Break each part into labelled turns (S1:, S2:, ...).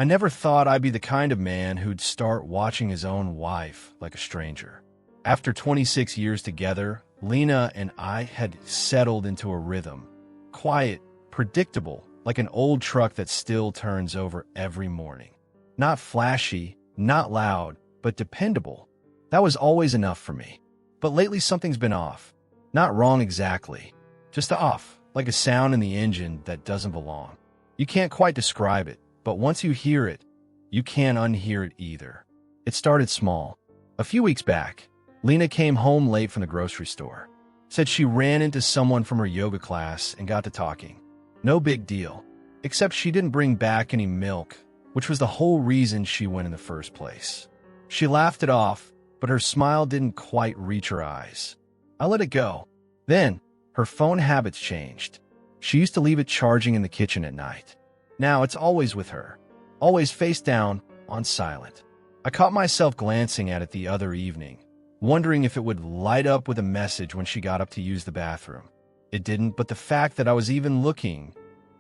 S1: I never thought I'd be the kind of man who'd start watching his own wife like a stranger. After 26 years together, Lena and I had settled into a rhythm. Quiet, predictable, like an old truck that still turns over every morning. Not flashy, not loud, but dependable. That was always enough for me. But lately something's been off. Not wrong exactly, just off, like a sound in the engine that doesn't belong. You can't quite describe it, but once you hear it, you can't unhear it either. It started small. A few weeks back, Lena came home late from the grocery store. Said she ran into someone from her yoga class and got to talking. No big deal, except she didn't bring back any milk, which was the whole reason she went in the first place. She laughed it off, but her smile didn't quite reach her eyes. I let it go. Then, her phone habits changed. She used to leave it charging in the kitchen at night. Now it's always with her, always face down, on silent. I caught myself glancing at it the other evening, wondering if it would light up with a message when she got up to use the bathroom. It didn't, but the fact that I was even looking,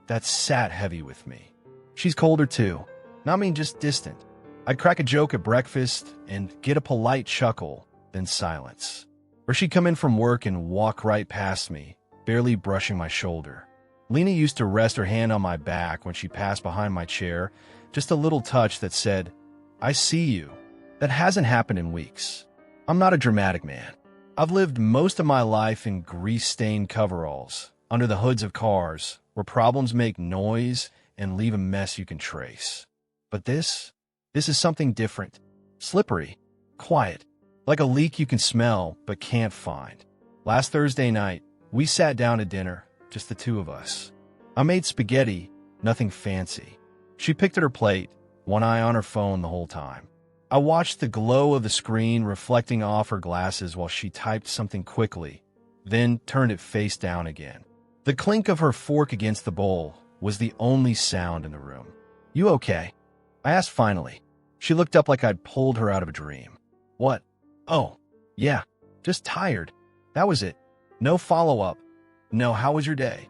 S1: that sat heavy with me. She's colder too. Not mean just distant. I'd crack a joke at breakfast and get a polite chuckle, then silence. Or she'd come in from work and walk right past me, barely brushing my shoulder. Lena used to rest her hand on my back when she passed behind my chair, just a little touch that said, "I see you." That hasn't happened in weeks. I'm not a dramatic man. I've lived most of my life in grease-stained coveralls, under the hoods of cars, where problems make noise and leave a mess you can trace. But this is something different. Slippery, quiet, like a leak you can smell but can't find. Last Thursday night, we sat down to dinner, just the two of us. I made spaghetti, nothing fancy. She picked at her plate, one eye on her phone the whole time. I watched the glow of the screen reflecting off her glasses while she typed something quickly, then turned it face down again. The clink of her fork against the bowl was the only sound in the room. "You okay?" I asked finally. She looked up like I'd pulled her out of a dream. "What?" "Oh, yeah, just tired." That was it. No follow-up. No, "How was your day?"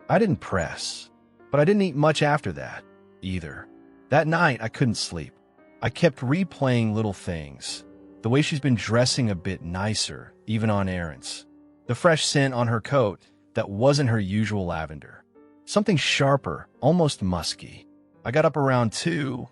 S1: I didn't press, but I didn't eat much after that, either. That night, I couldn't sleep. I kept replaying little things. The way she's been dressing a bit nicer, even on errands. The fresh scent on her coat that wasn't her usual lavender. Something sharper, almost musky. I got up around 2,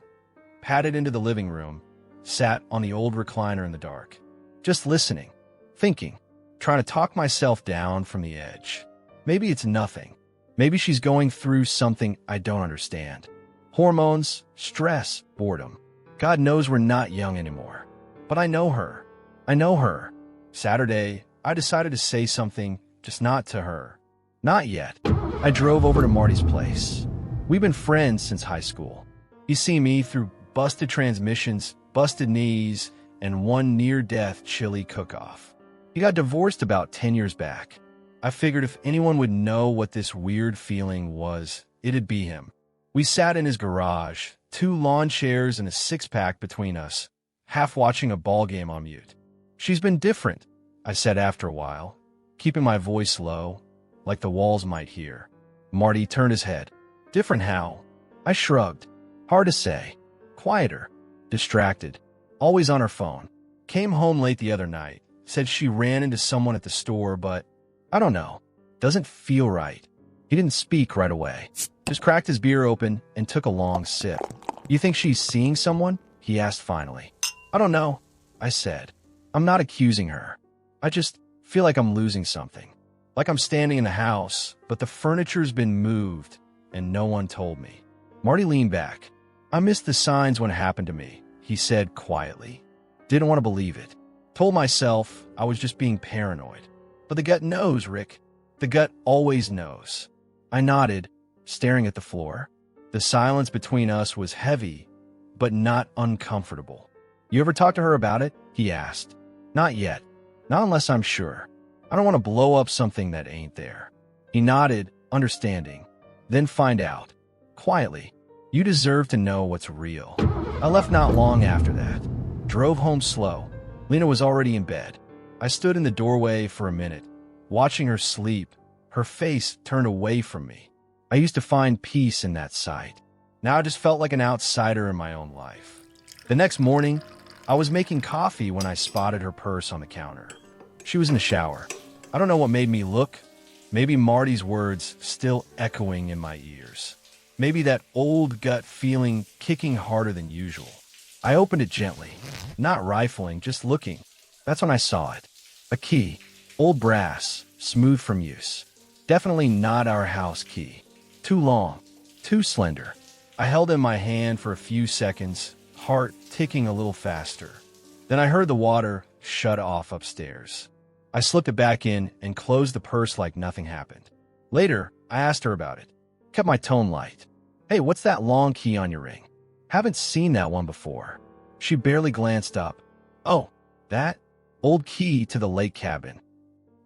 S1: padded into the living room, sat on the old recliner in the dark. Just listening, thinking, trying to talk myself down from the edge. Maybe it's nothing. Maybe she's going through something I don't understand. Hormones, stress, boredom. God knows we're not young anymore. But I know her. I know her. Saturday, I decided to say something, just not to her. Not yet. I drove over to Marty's place. We've been friends since high school. He's seen me through busted transmissions, busted knees, and one near-death chili cook-off. He got divorced about 10 years back. I figured if anyone would know what this weird feeling was, it'd be him. We sat in his garage, 2 lawn chairs and a six-pack between us, half watching a ball game on mute. "She's been different," I said after a while, keeping my voice low, like the walls might hear. Marty turned his head. "Different how?" I shrugged. Hard to say. Quieter. Distracted. Always on her phone. Came home late the other night. Said she ran into someone at the store, but I don't know. Doesn't feel right. He didn't speak right away. Just cracked his beer open and took a long sip. "You think she's seeing someone?" he asked finally. "I don't know," I said. I'm not accusing her. I just feel like I'm losing something. Like I'm standing in the house, but the furniture's been moved and no one told me. Marty leaned back. "I missed the signs when it happened to me," he said quietly. Didn't want to believe it. Told myself I was just being paranoid. But the gut knows, Rick. The gut always knows. I nodded, staring at the floor. The silence between us was heavy, but not uncomfortable. "You ever talk to her about it?" he asked. "Not yet. Not unless I'm sure. I don't want to blow up something that ain't there." He nodded, understanding. "Then find out. Quietly. You deserve to know what's real." I left not long after that. Drove home slow. Lena was already in bed. I stood in the doorway for a minute, watching her sleep, her face turned away from me. I used to find peace in that sight. Now I just felt like an outsider in my own life. The next morning, I was making coffee when I spotted her purse on the counter. She was in the shower. I don't know what made me look. Maybe Marty's words still echoing in my ears. Maybe that old gut feeling kicking harder than usual. I opened it gently, not rifling, just looking. That's when I saw it. A key. Old brass, smooth from use. Definitely not our house key. Too long, too slender. I held it in my hand for a few seconds, heart ticking a little faster. Then I heard the water shut off upstairs. I slipped it back in and closed the purse like nothing happened. Later, I asked her about it. Kept my tone light. Hey, what's that long key on your ring? Haven't seen that one before. She barely glanced up. Oh, that? Old key to the lake cabin.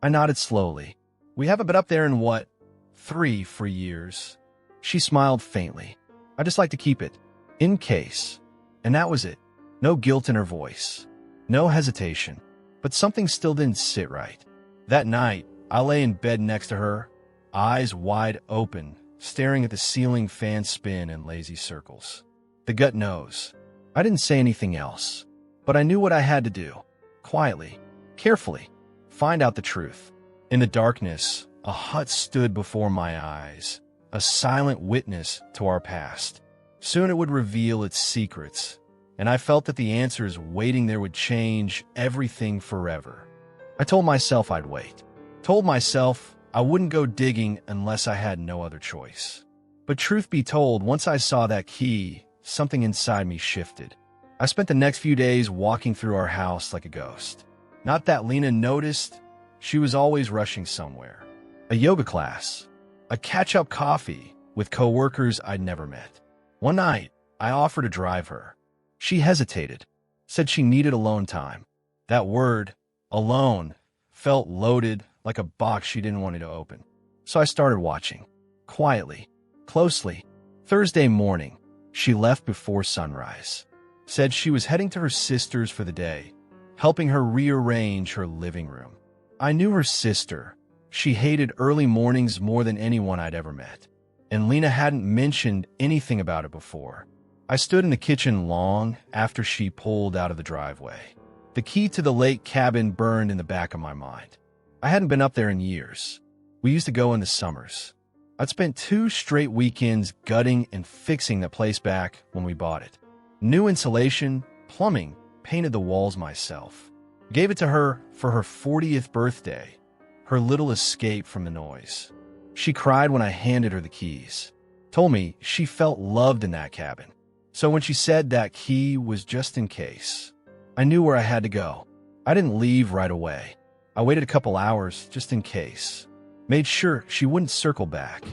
S1: I nodded slowly. We haven't been up there in what? 3 years. She smiled faintly. I just like to keep it. In case. And that was it. No guilt in her voice. No hesitation. But something still didn't sit right. That night, I lay in bed next to her, eyes wide open, staring at the ceiling fan spin in lazy circles. The gut knows. I didn't say anything else, but I knew what I had to do. Quietly, carefully, find out the truth. In the darkness, a hut stood before my eyes, a silent witness to our past. Soon it would reveal its secrets, and I felt that the answers waiting there would change everything forever. I told myself I'd wait. Told myself I wouldn't go digging unless I had no other choice. But truth be told, once I saw that key, something inside me shifted. I spent the next few days walking through our house like a ghost. Not that Lena noticed. She was always rushing somewhere. A yoga class. A catch-up coffee with coworkers I'd never met. One night, I offered to drive her. She hesitated, said she needed alone time. That word, alone, felt loaded like a box she didn't want me to open. So I started watching. Quietly, closely. Thursday morning, she left before sunrise. Said she was heading to her sister's for the day, helping her rearrange her living room. I knew her sister. She hated early mornings more than anyone I'd ever met. And Lena hadn't mentioned anything about it before. I stood in the kitchen long after she pulled out of the driveway. The key to the lake cabin burned in the back of my mind. I hadn't been up there in years. We used to go in the summers. I'd spent 2 straight weekends gutting and fixing the place back when we bought it. New insulation, plumbing, painted the walls myself. Gave it to her for her 40th birthday, her little escape from the noise. She cried when I handed her the keys. Told me she felt loved in that cabin. So when she said that key was just in case, I knew where I had to go. I didn't leave right away. I waited a couple hours just in case. Made sure she wouldn't circle back.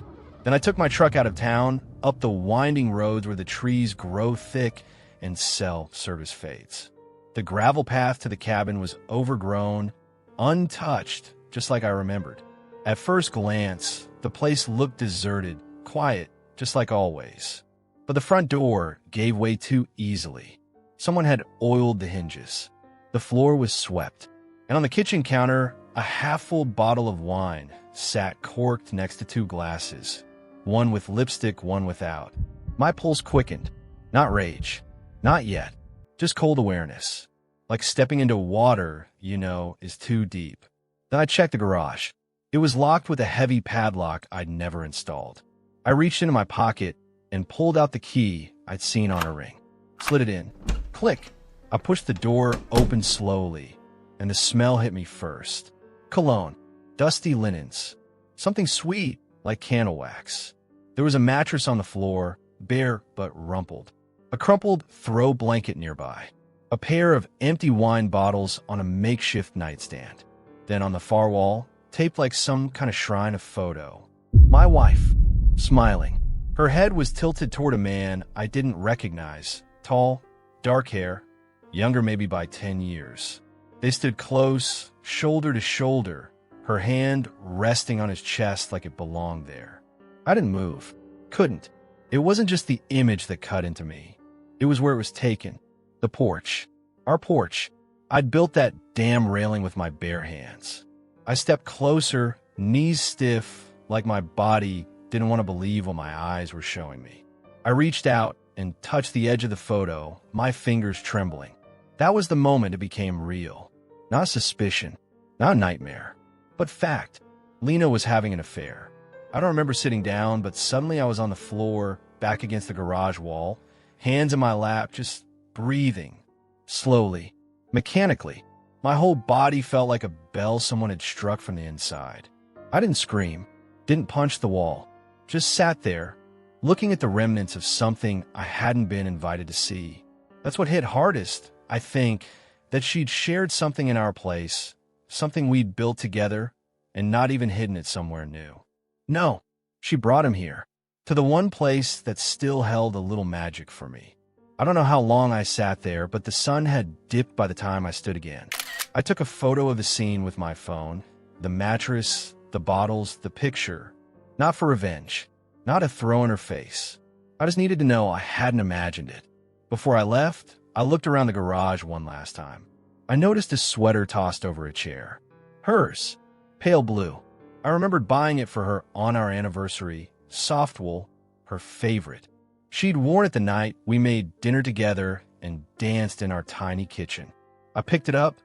S1: Then I took my truck out of town, up the winding roads where the trees grow thick and cell service fades. The gravel path to the cabin was overgrown, untouched, just like I remembered. At first glance, the place looked deserted, quiet, just like always. But the front door gave way too easily. Someone had oiled the hinges. The floor was swept. And on the kitchen counter, a half-full bottle of wine sat corked next to 2 glasses, one with lipstick, one without. My pulse quickened. Not rage. Not yet. Just cold awareness. Like stepping into water, is too deep. Then I checked the garage. It was locked with a heavy padlock I'd never installed. I reached into my pocket and pulled out the key I'd seen on her ring. Slid it in. Click. I pushed the door open slowly, and the smell hit me first. Cologne. Dusty linens. Something sweet, like candle wax. There was a mattress on the floor, bare but rumpled. A crumpled throw blanket nearby. A pair of empty wine bottles on a makeshift nightstand. Then on the far wall, taped like some kind of shrine, a photo. My wife, smiling. Her head was tilted toward a man I didn't recognize. Tall, dark hair, younger maybe by 10 years. They stood close, shoulder to shoulder, her hand resting on his chest like it belonged there. I didn't move. Couldn't. It wasn't just the image that cut into me. It was where it was taken. The porch. Our porch. I'd built that damn railing with my bare hands. I stepped closer, knees stiff, like my body didn't want to believe what my eyes were showing me. I reached out and touched the edge of the photo, my fingers trembling. That was the moment it became real. Not suspicion, not nightmare, but fact. Lena was having an affair. I don't remember sitting down, but suddenly I was on the floor, back against the garage wall, hands in my lap, just breathing. Slowly, mechanically. My whole body felt like a bell someone had struck from the inside. I didn't scream, didn't punch the wall, just sat there, looking at the remnants of something I hadn't been invited to see. That's what hit hardest, I think, that she'd shared something in our place, something we'd built together, and not even hidden it somewhere new. No, she brought him here, to the one place that still held a little magic for me. I don't know how long I sat there, but the sun had dipped by the time I stood again. I took a photo of the scene with my phone, the mattress, the bottles, the picture. Not for revenge, not a throw in her face. I just needed to know I hadn't imagined it. Before I left, I looked around the garage one last time. I noticed a sweater tossed over a chair. Hers, pale blue. I remembered buying it for her on our anniversary, soft wool, her favorite. She'd worn it the night we made dinner together and danced in our tiny kitchen. I picked it up,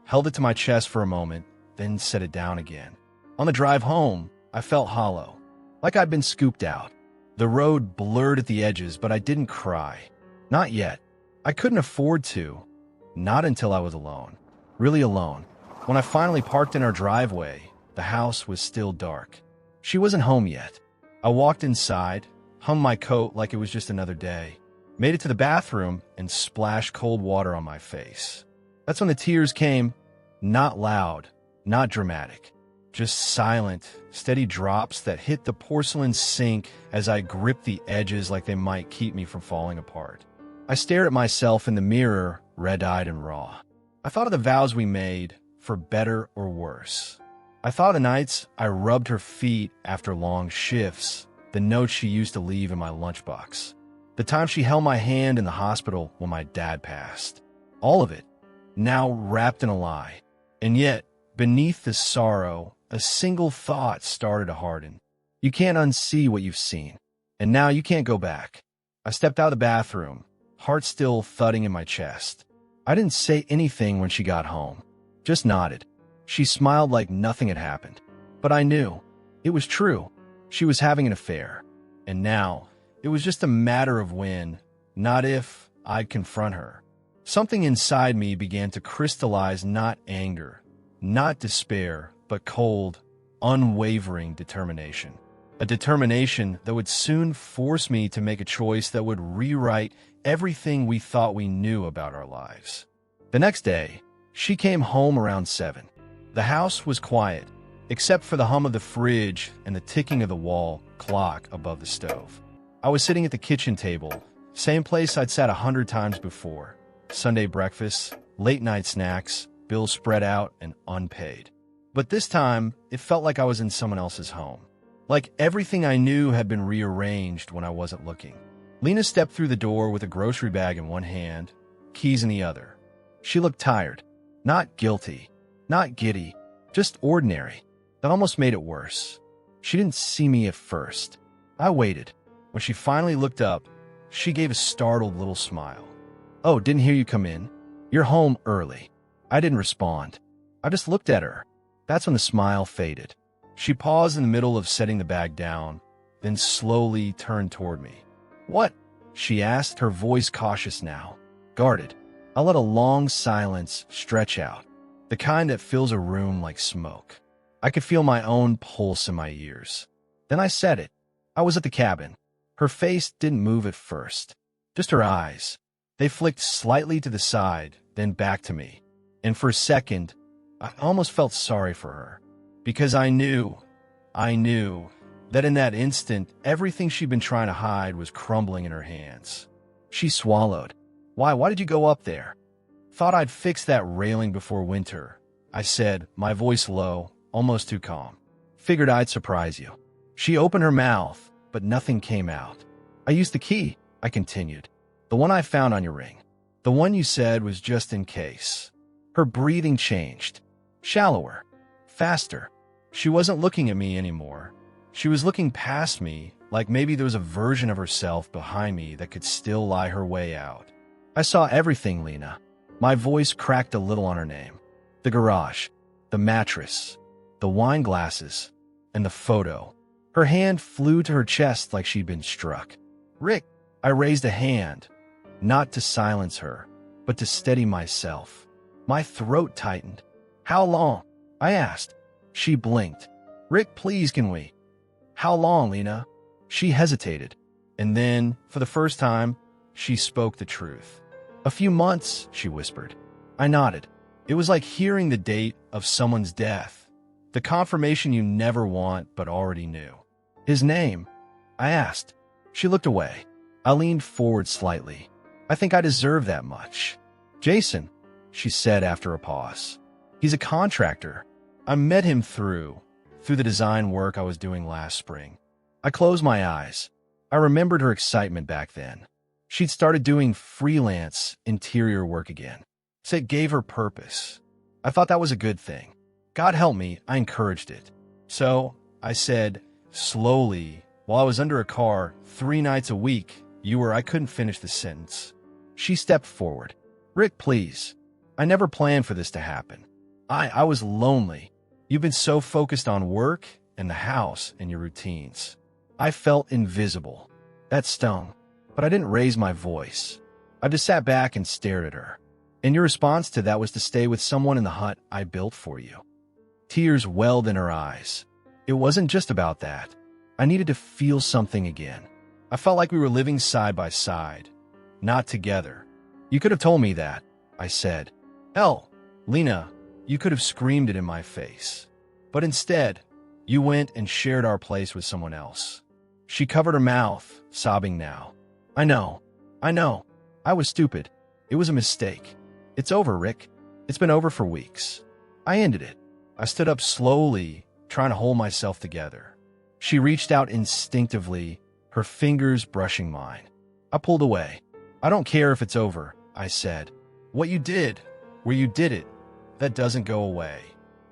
S1: held it to my chest for a moment, then set it down again. On the drive home, I felt hollow, like I'd been scooped out. The road blurred at the edges, but I didn't cry. Not yet. I couldn't afford to. Not until I was alone. Really alone. When I finally parked in our driveway, the house was still dark. She wasn't home yet. I walked inside, hung my coat like it was just another day, made it to the bathroom, and splashed cold water on my face. That's when the tears came, not loud, not dramatic, just silent, steady drops that hit the porcelain sink as I gripped the edges like they might keep me from falling apart. I stared at myself in the mirror, red-eyed and raw. I thought of the vows we made, for better or worse. I thought of the nights I rubbed her feet after long shifts, the notes she used to leave in my lunchbox, the time she held my hand in the hospital when my dad passed. All of it, now wrapped in a lie. And yet, beneath the sorrow, a single thought started to harden. You can't unsee what you've seen, and now you can't go back. I stepped out of the bathroom, heart still thudding in my chest. I didn't say anything when she got home, just nodded. She smiled like nothing had happened. But I knew. It was true. She was having an affair. And now, it was just a matter of when, not if, I'd confront her. Something inside me began to crystallize, not anger, not despair, but cold, unwavering determination. A determination that would soon force me to make a choice that would rewrite everything we thought we knew about our lives. The next day, she came home around 7. The house was quiet, except for the hum of the fridge and the ticking of the wall clock above the stove. I was sitting at the kitchen table, same place I'd sat 100 times before. Sunday breakfast, late-night snacks, bills spread out and unpaid. But this time, it felt like I was in someone else's home. Like everything I knew had been rearranged when I wasn't looking. Lena stepped through the door with a grocery bag in one hand, keys in the other. She looked tired, not guilty, not giddy, just ordinary. That almost made it worse. She didn't see me at first. I waited. When she finally looked up, she gave a startled little smile. "Oh, didn't hear you come in. You're home early." I didn't respond. I just looked at her. That's when the smile faded. She paused in the middle of setting the bag down, then slowly turned toward me. "What?" she asked, her voice cautious now, guarded. I let a long silence stretch out, the kind that fills a room like smoke. I could feel my own pulse in my ears. Then I said it. I was at the cabin. Her face didn't move at first, just her eyes. They flicked slightly to the side, then back to me. And for a second, I almost felt sorry for her. Because I knew that in that instant, everything she'd been trying to hide was crumbling in her hands. She swallowed. Why did you go up there?" "Thought I'd fix that railing before winter," I said, my voice low, almost too calm. "Figured I'd surprise you." She opened her mouth, but nothing came out. "I used the key," I continued. "The one I found on your ring. The one you said was just in case." Her breathing changed. Shallower. Faster. She wasn't looking at me anymore. She was looking past me, like maybe there was a version of herself behind me that could still lie her way out. I saw everything, Lena. My voice cracked a little on her name. The garage, the mattress, the wine glasses, and the photo. Her hand flew to her chest like she'd been struck. Rick, I raised a hand, not to silence her, but to steady myself. My throat tightened. How long? I asked. She blinked. Rick, please, can we? How long, Lena? She hesitated. And then, for the first time, she spoke the truth. A few months, she whispered. I nodded. It was like hearing the date of someone's death. The confirmation you never want but already knew. His name? I asked. She looked away. I leaned forward slightly. I think I deserve that much. Jason, she said after a pause. He's a contractor. I met him through the design work I was doing last spring. I closed my eyes. I remembered her excitement back then. She'd started doing freelance interior work again. So it gave her purpose. I thought that was a good thing. God help me, I encouraged it. So, I said, slowly, while I was under a car 3 nights a week, I couldn't finish the sentence. She stepped forward. Rick, please. I never planned for this to happen. I was lonely. You've been so focused on work and the house and your routines. I felt invisible. That stung. But I didn't raise my voice. I just sat back and stared at her. And your response to that was to stay with someone in the hut I built for you. Tears welled in her eyes. It wasn't just about that. I needed to feel something again. I felt like we were living side by side, not together. You could have told me that, I said. Lena, you could have screamed it in my face. But instead, you went and shared our place with someone else. She covered her mouth, sobbing now. I know. I was stupid. It was a mistake. It's over, Rick. It's been over for weeks. I ended it. I stood up slowly, trying to hold myself together. She reached out instinctively, her fingers brushing mine. I pulled away. I don't care if it's over, I said. What you did, where you did it, that doesn't go away.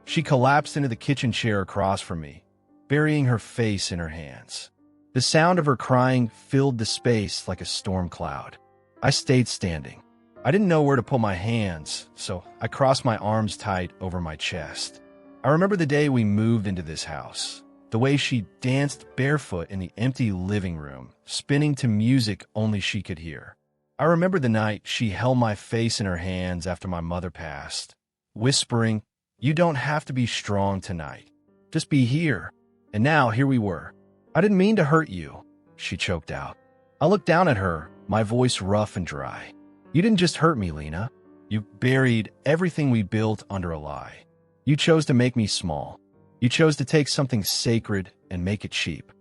S1: She collapsed into the kitchen chair across from me, burying her face in her hands. The sound of her crying filled the space like a storm cloud. I stayed standing. I didn't know where to put my hands, so I crossed my arms tight over my chest. I remember the day we moved into this house, the way she danced barefoot in the empty living room, spinning to music only she could hear. I remember the night she held my face in her hands after my mother passed, whispering, "You don't have to be strong tonight. Just be here." And now here we were. I didn't mean to hurt you, she choked out. I looked down at her, my voice rough and dry. You didn't just hurt me, Lena. You buried everything we built under a lie. You chose to make me small. You chose to take something sacred and make it cheap.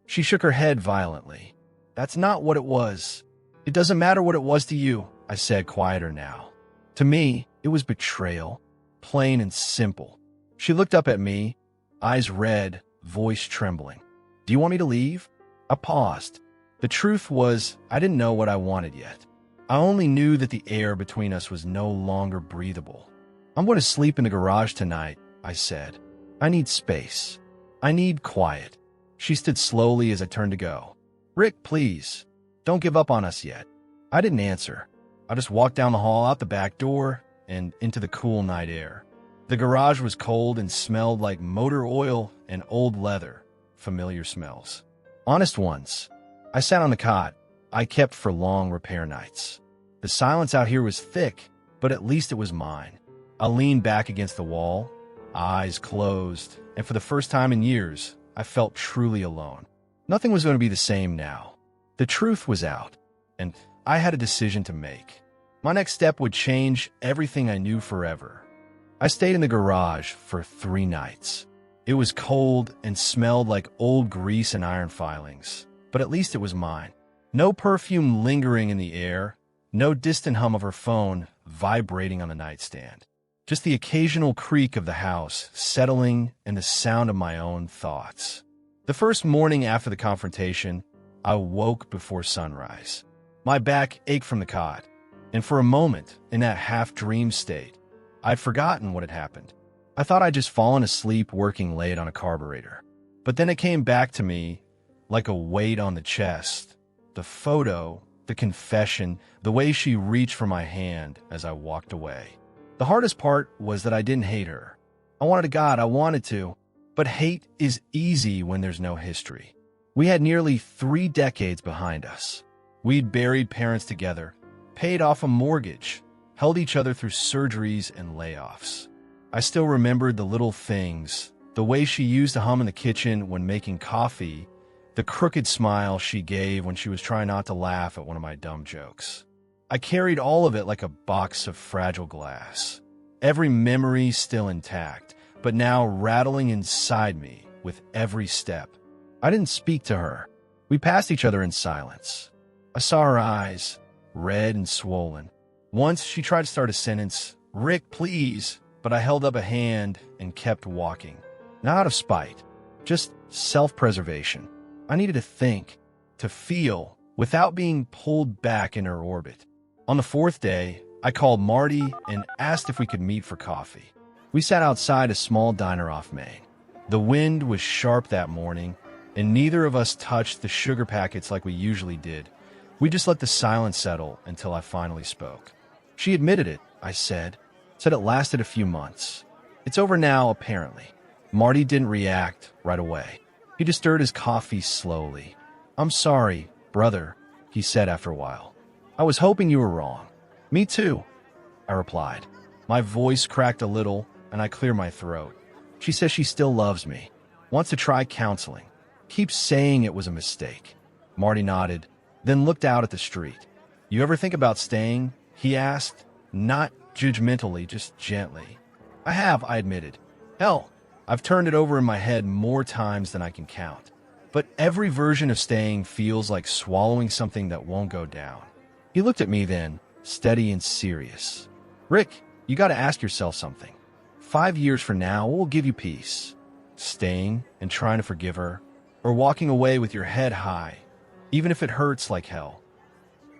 S1: She shook her head violently. That's not what it was. It doesn't matter what it was to you, I said, quieter now. To me, it was betrayal, plain and simple. She looked up at me, eyes red, voice trembling. Do you want me to leave? I paused. The truth was, I didn't know what I wanted yet. I only knew that the air between us was no longer breathable. I'm going to sleep in the garage tonight, I said. I need space. I need quiet. She stood slowly as I turned to go. Rick, please, don't give up on us yet. I didn't answer. I just walked down the hall out the back door and into the cool night air. The garage was cold and smelled like motor oil and old leather, familiar smells. Honest ones. I sat on the cot I kept for long repair nights. The silence out here was thick, but at least it was mine. I leaned back against the wall, eyes closed, and for the first time in years, I felt truly alone. Nothing was going to be the same now. The truth was out, and I had a decision to make. My next step would change everything I knew forever. I stayed in the garage for 3 nights. It was cold and smelled like old grease and iron filings, but at least it was mine. No perfume lingering in the air, no distant hum of her phone vibrating on the nightstand. Just the occasional creak of the house settling and the sound of my own thoughts. The first morning after the confrontation, I woke before sunrise. My back ached from the cot, and for a moment, in that half-dream state, I'd forgotten what had happened. I thought I'd just fallen asleep working late on a carburetor. But then it came back to me, like a weight on the chest. The photo, the confession, the way she reached for my hand as I walked away. The hardest part was that I didn't hate her. I wanted to God, I wanted to, but hate is easy when there's no history. We had nearly 3 decades behind us. We'd buried parents together, paid off a mortgage, held each other through surgeries and layoffs. I still remembered the little things, the way she used to hum in the kitchen when making coffee, the crooked smile she gave when she was trying not to laugh at one of my dumb jokes. I carried all of it like a box of fragile glass. Every memory still intact, but now rattling inside me with every step. I didn't speak to her. We passed each other in silence. I saw her eyes, red and swollen. Once she tried to start a sentence, "Rick, please," but I held up a hand and kept walking. Not out of spite, just self-preservation. I needed to think, to feel, without being pulled back in her orbit. On the 4th day, I called Marty and asked if we could meet for coffee. We sat outside a small diner off Main. The wind was sharp that morning, and neither of us touched the sugar packets like we usually did. We just let the silence settle until I finally spoke. She admitted it, I said it lasted a few months. It's over now, apparently. Marty didn't react right away. He just stirred his coffee slowly. "I'm sorry, brother," he said after a while. "I was hoping you were wrong." "Me too," I replied. My voice cracked a little, and I cleared my throat. She says she still loves me, wants to try counseling, keeps saying it was a mistake. Marty nodded, then looked out at the street. "You ever think about staying?" he asked, not judgmentally, just gently. "I have," I admitted. "Hell, I've turned it over in my head more times than I can count. But every version of staying feels like swallowing something that won't go down." He looked at me then, steady and serious. "Rick, you got to ask yourself something. 5 years from now, what will give you peace? Staying and trying to forgive her, or walking away with your head high, even if it hurts like hell?"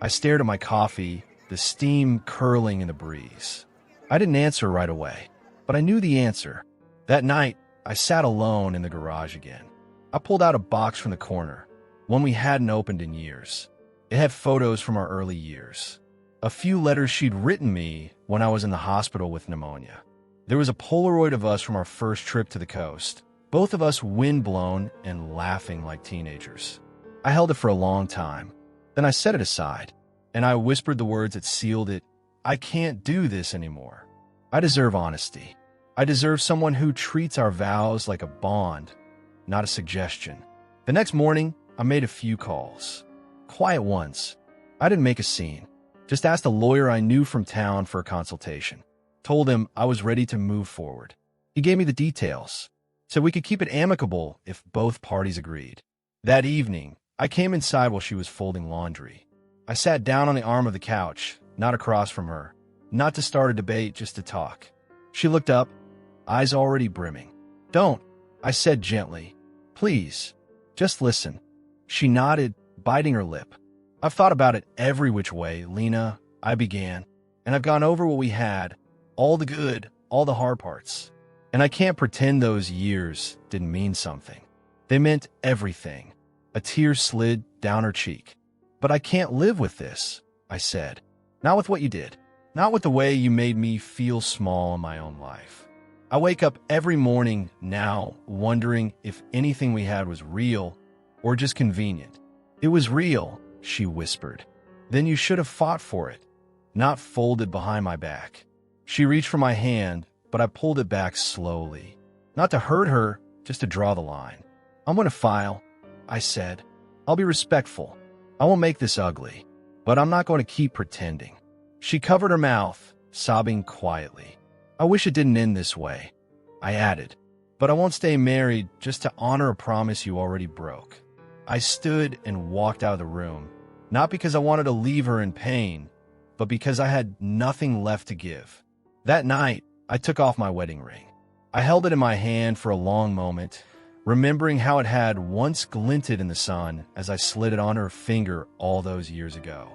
S1: I stared at my coffee, the steam curling in the breeze. I didn't answer right away, but I knew the answer. That night, I sat alone in the garage again. I pulled out a box from the corner, one we hadn't opened in years. It had photos from our early years. A few letters she'd written me when I was in the hospital with pneumonia. There was a Polaroid of us from our first trip to the coast, both of us windblown and laughing like teenagers. I held it for a long time. Then I set it aside, and I whispered the words that sealed it. "I can't do this anymore. I deserve honesty. I deserve someone who treats our vows like a bond, not a suggestion." The next morning, I made a few calls. Quiet ones. I didn't make a scene. Just asked a lawyer I knew from town for a consultation. Told him I was ready to move forward. He gave me the details. Said we could keep it amicable if both parties agreed. That evening, I came inside while she was folding laundry. I sat down on the arm of the couch, not across from her. Not to start a debate, just to talk. She looked up, eyes already brimming. "Don't," I said gently. "Please, just listen." She nodded, biting her lip. "I've thought about it every which way, Lena," I began, "and I've gone over what we had, all the good, all the hard parts. And I can't pretend those years didn't mean something. They meant everything." A tear slid down her cheek. "But I can't live with this," I said. "Not with what you did. Not with the way you made me feel small in my own life. I wake up every morning now wondering if anything we had was real or just convenient." "It was real," she whispered. "Then you should have fought for it, not folded behind my back." She reached for my hand, but I pulled it back slowly. Not to hurt her, just to draw the line. "I'm going to file," I said. "I'll be respectful. I won't make this ugly, but I'm not going to keep pretending." She covered her mouth, sobbing quietly. "I wish it didn't end this way," I added, "but I won't stay married just to honor a promise you already broke." I stood and walked out of the room, not because I wanted to leave her in pain, but because I had nothing left to give. That night, I took off my wedding ring. I held it in my hand for a long moment, remembering how it had once glinted in the sun as I slid it on her finger all those years ago.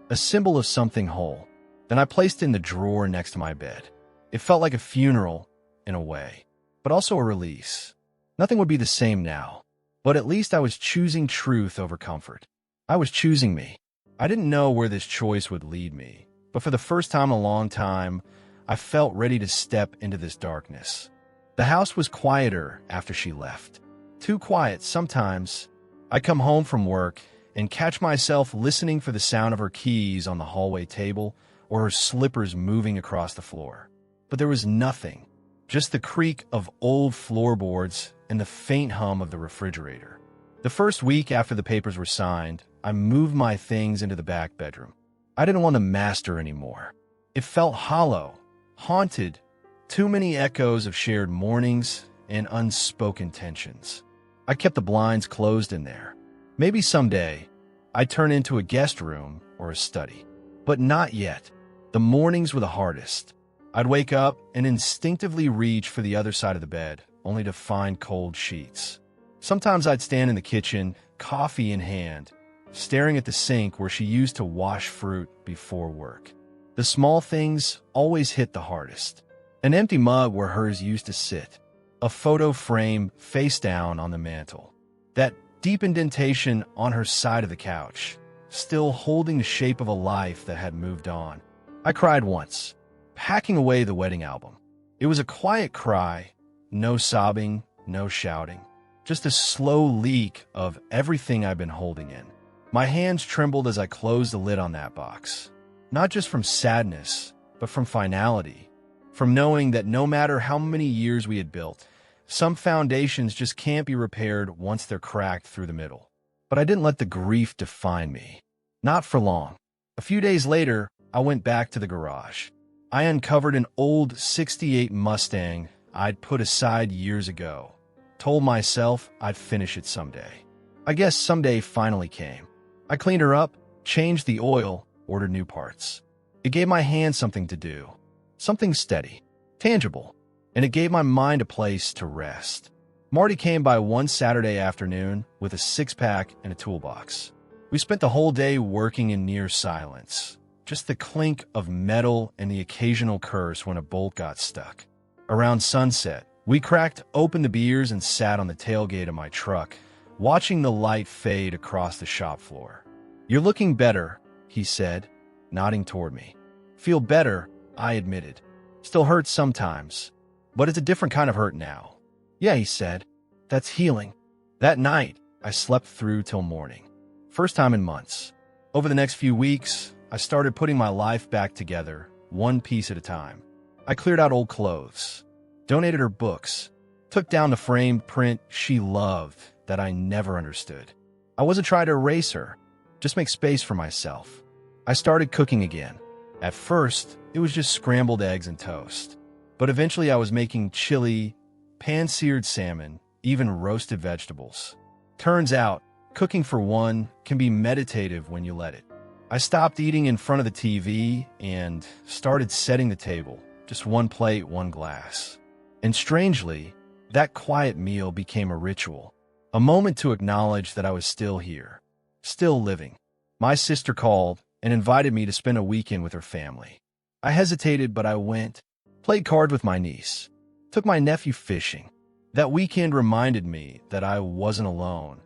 S1: A symbol of something whole. Then I placed it in the drawer next to my bed. It felt like a funeral, in a way, but also a release. Nothing would be the same now. But at least I was choosing truth over comfort. I was choosing me. I didn't know where this choice would lead me, but for the first time in a long time, I felt ready to step into this darkness. The house was quieter after she left. Too quiet sometimes. I come home from work and catch myself listening for the sound of her keys on the hallway table or her slippers moving across the floor. But there was nothing, just the creak of old floorboards and the faint hum of the refrigerator. The first week after the papers were signed, I moved my things into the back bedroom. I didn't want to master anymore. It felt hollow, haunted, too many echoes of shared mornings and unspoken tensions. I kept the blinds closed in there. Maybe someday, I'd turn into a guest room or a study. But not yet. The mornings were the hardest. I'd wake up and instinctively reach for the other side of the bed, only to find cold sheets. Sometimes I'd stand in the kitchen, coffee in hand, staring at the sink where she used to wash fruit before work. The small things always hit the hardest. An empty mug where hers used to sit. A photo frame face down on the mantel. That deep indentation on her side of the couch, still holding the shape of a life that had moved on. I cried once, packing away the wedding album. It was a quiet cry, no sobbing, no shouting, just a slow leak of everything I've been holding in. My hands trembled as I closed the lid on that box, not just from sadness, but from finality, from knowing that no matter how many years we had built, some foundations just can't be repaired once they're cracked through the middle. But I didn't let the grief define me. Not for long. A few days later, I went back to the garage. I uncovered an old '68 Mustang I'd put aside years ago. Told myself I'd finish it someday. I guess someday finally came. I cleaned her up, changed the oil, ordered new parts. It gave my hands something to do. Something steady, tangible. And it gave my mind a place to rest. Marty came by one Saturday afternoon with a six-pack and a toolbox. We spent the whole day working in near silence, just the clink of metal and the occasional curse when a bolt got stuck. Around sunset, we cracked open the beers and sat on the tailgate of my truck, watching the light fade across the shop floor. "You're looking better," he said, nodding toward me. "Feel better," I admitted. "Still hurts sometimes. But it's a different kind of hurt now." "Yeah," he said. "That's healing." That night, I slept through till morning. First time in months. Over the next few weeks, I started putting my life back together, one piece at a time. I cleared out old clothes, donated her books, took down the framed print she loved that I never understood. I wasn't trying to erase her, just make space for myself. I started cooking again. At first, it was just scrambled eggs and toast. But eventually I was making chili, pan-seared salmon, even roasted vegetables. Turns out, cooking for one can be meditative when you let it. I stopped eating in front of the TV and started setting the table, just one plate, one glass. And strangely, that quiet meal became a ritual, a moment to acknowledge that I was still here, still living. My sister called and invited me to spend a weekend with her family. I hesitated, but I went. Played cards with my niece. Took my nephew fishing. That weekend reminded me that I wasn't alone.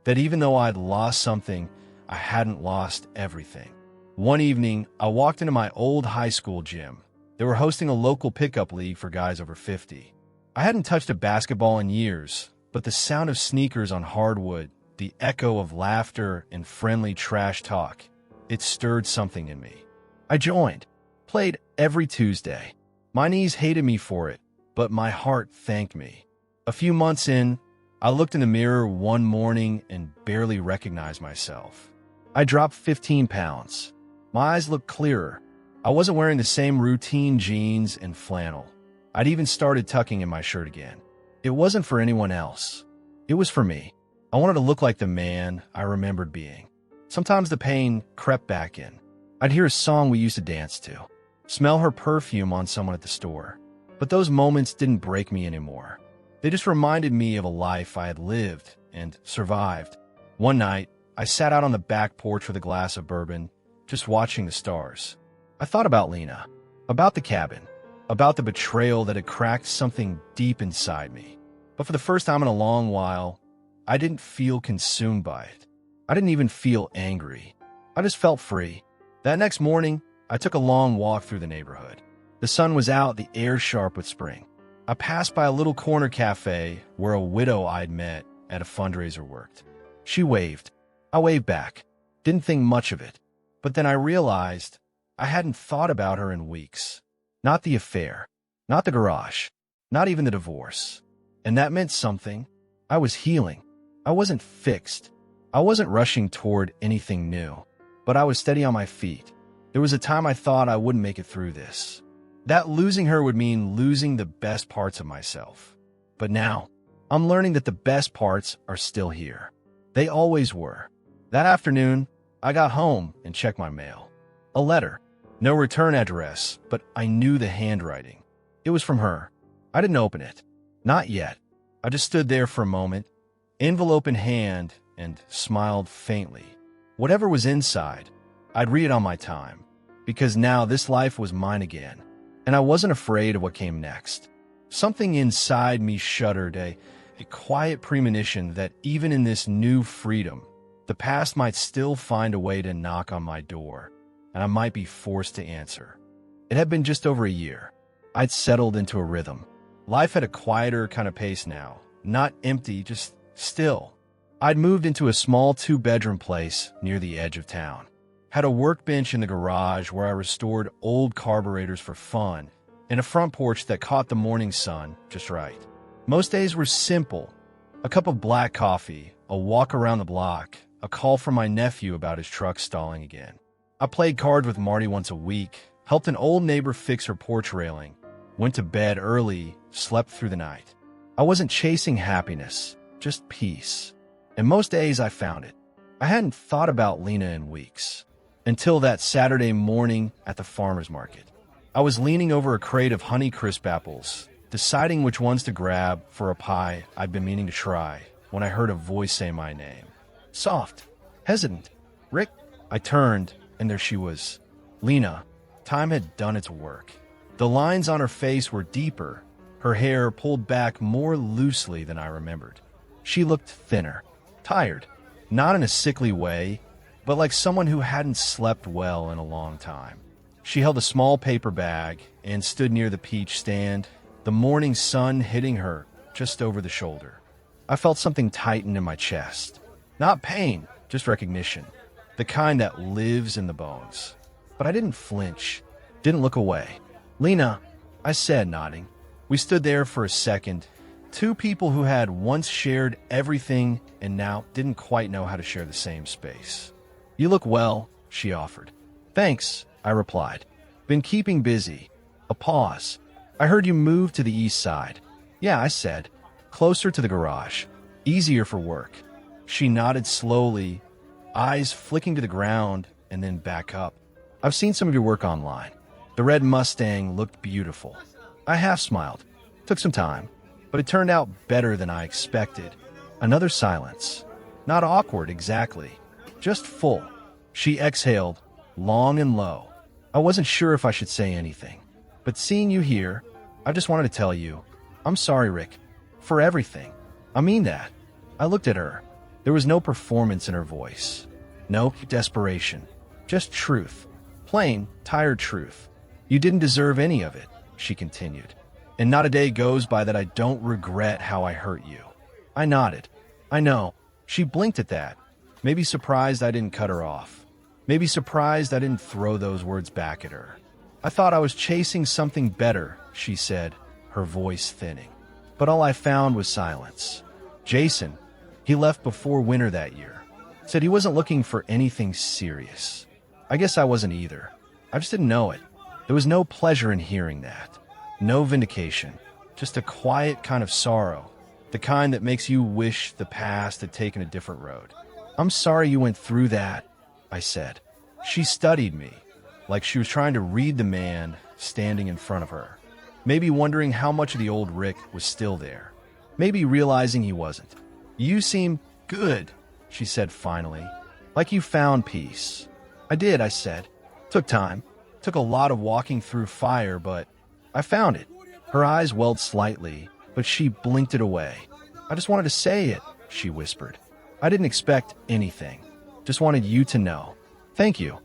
S1: That even though I'd lost something, I hadn't lost everything. One evening, I walked into my old high school gym. They were hosting a local pickup league for guys over 50. I hadn't touched a basketball in years, but the sound of sneakers on hardwood, the echo of laughter and friendly trash talk, it stirred something in me. I joined. Played every Tuesday. My knees hated me for it, but my heart thanked me. A few months in, I looked in the mirror one morning and barely recognized myself. I dropped 15 pounds. My eyes looked clearer. I wasn't wearing the same routine jeans and flannel. I'd even started tucking in my shirt again. It wasn't for anyone else. It was for me. I wanted to look like the man I remembered being. Sometimes the pain crept back in. I'd hear a song we used to dance to. Smell her perfume on someone at the store. But those moments didn't break me anymore. They just reminded me of a life I had lived and survived. One night, I sat out on the back porch with a glass of bourbon, just watching the stars. I thought about Lena, about the cabin, about the betrayal that had cracked something deep inside me. But for the first time in a long while, I didn't feel consumed by it. I didn't even feel angry. I just felt free. That next morning, I took a long walk through the neighborhood. The sun was out, the air sharp with spring. I passed by a little corner cafe where a widow I'd met at a fundraiser worked. She waved. I waved back. Didn't think much of it. But then I realized I hadn't thought about her in weeks. Not the affair. Not the garage. Not even the divorce. And that meant something. I was healing. I wasn't fixed. I wasn't rushing toward anything new. But I was steady on my feet. There was a time I thought I wouldn't make it through this. That losing her would mean losing the best parts of myself. But now, I'm learning that the best parts are still here. They always were. That afternoon, I got home and checked my mail. A letter. No return address, but I knew the handwriting. It was from her. I didn't open it. Not yet. I just stood there for a moment, envelope in hand, and smiled faintly. Whatever was inside, I'd read it on my time, because now this life was mine again, and I wasn't afraid of what came next. Something inside me shuddered, a quiet premonition that even in this new freedom, the past might still find a way to knock on my door, and I might be forced to answer. It had been just over a year. I'd settled into a rhythm. Life had a quieter kind of pace now, not empty, just still. I'd moved into a small 2-bedroom place near the edge of town. Had a workbench in the garage where I restored old carburetors for fun, and a front porch that caught the morning sun just right. Most days were simple. A cup of black coffee, a walk around the block, a call from my nephew about his truck stalling again. I played cards with Marty once a week, helped an old neighbor fix her porch railing, went to bed early, slept through the night. I wasn't chasing happiness, just peace. And most days I found it. I hadn't thought about Lena in weeks. Until that Saturday morning at the farmer's market. I was leaning over a crate of Honeycrisp apples, deciding which ones to grab for a pie I'd been meaning to try, when I heard a voice say my name. Soft, hesitant. Rick. I turned, and there she was. Lena. Time had done its work. The lines on her face were deeper, her hair pulled back more loosely than I remembered. She looked thinner. Tired, not in a sickly way, but like someone who hadn't slept well in a long time. She held a small paper bag and stood near the peach stand, the morning sun hitting her just over the shoulder. I felt something tighten in my chest. Not pain, just recognition, the kind that lives in the bones. But I didn't flinch, didn't look away. Lena, I said, nodding. We stood there for a second. Two people who had once shared everything and now didn't quite know how to share the same space. You look well, she offered. Thanks, I replied. Been keeping busy. A pause. I heard you moved to the east side. Yeah, I said. Closer to the garage. Easier for work. She nodded slowly, eyes flicking to the ground and then back up. I've seen some of your work online. The red Mustang looked beautiful. I half smiled. Took some time. But it turned out better than I expected. Another silence. Not awkward exactly, just full. She exhaled, long and low. I wasn't sure if I should say anything. But seeing you here, I just wanted to tell you, I'm sorry, Rick, for everything. I mean that. I looked at her. There was no performance in her voice. No desperation. Just truth. Plain, tired truth. You didn't deserve any of it, she continued. And not a day goes by that I don't regret how I hurt you. I nodded. I know. She blinked at that. Maybe surprised I didn't cut her off. Maybe surprised I didn't throw those words back at her. I thought I was chasing something better, she said, her voice thinning. But all I found was silence. Jason, he left before winter that year. Said he wasn't looking for anything serious. I guess I wasn't either. I just didn't know it. There was no pleasure in hearing that. No vindication, just a quiet kind of sorrow, the kind that makes you wish the past had taken a different road. I'm sorry you went through that, I said. She studied me, like she was trying to read the man standing in front of her, maybe wondering how much of the old Rick was still there, maybe realizing he wasn't. You seem good, she said finally, like you found peace. I did, I said. Took time, took a lot of walking through fire, but I found it. Her eyes welled slightly, but she blinked it away. I just wanted to say it, she whispered. I didn't expect anything. Just wanted you to know. Thank you,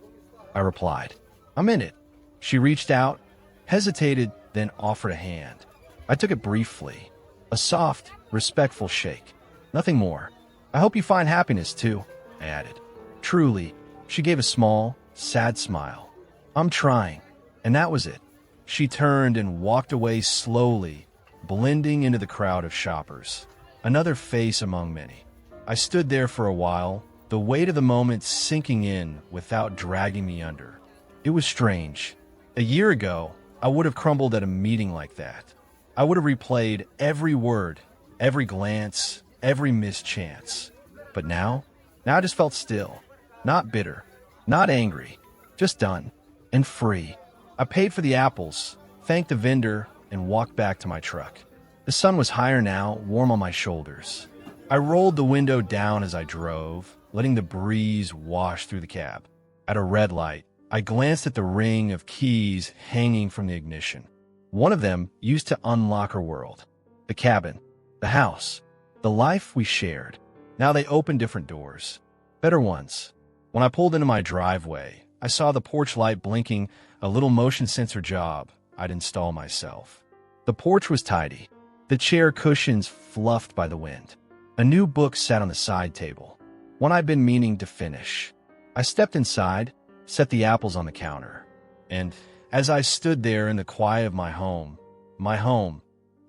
S1: I replied. I'm in it. She reached out, hesitated, then offered a hand. I took it briefly. A soft, respectful shake. Nothing more. I hope you find happiness too, I added. Truly, she gave a small, sad smile. I'm trying. And that was it. She turned and walked away slowly, blending into the crowd of shoppers. Another face among many. I stood there for a while, the weight of the moment sinking in without dragging me under. It was strange. A year ago, I would have crumbled at a meeting like that. I would have replayed every word, every glance, every missed chance. But now I just felt still. Not bitter, not angry, just done and free. I paid for the apples, thanked the vendor, and walked back to my truck. The sun was higher now, warm on my shoulders. I rolled the window down as I drove, letting the breeze wash through the cab. At a red light, I glanced at the ring of keys hanging from the ignition. One of them used to unlock her world. The cabin, the house, the life we shared. Now they opened different doors. Better ones. When I pulled into my driveway, I saw the porch light blinking, a little motion sensor job I'd install myself. The porch was tidy, the chair cushions fluffed by the wind. A new book sat on the side table, one I'd been meaning to finish. I stepped inside, set the apples on the counter, and as I stood there in the quiet of my home,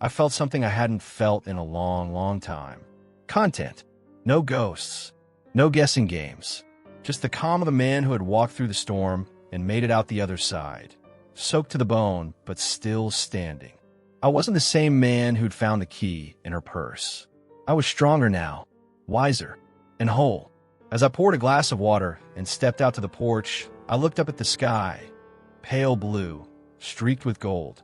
S1: I felt something I hadn't felt in a long, long time. Content. No ghosts. No guessing games. Just the calm of the man who had walked through the storm and made it out the other side. Soaked to the bone, but still standing. I wasn't the same man who'd found the key in her purse. I was stronger now, wiser, and whole. As I poured a glass of water and stepped out to the porch, I looked up at the sky, pale blue, streaked with gold,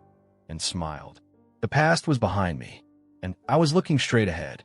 S1: and smiled. The past was behind me, and I was looking straight ahead.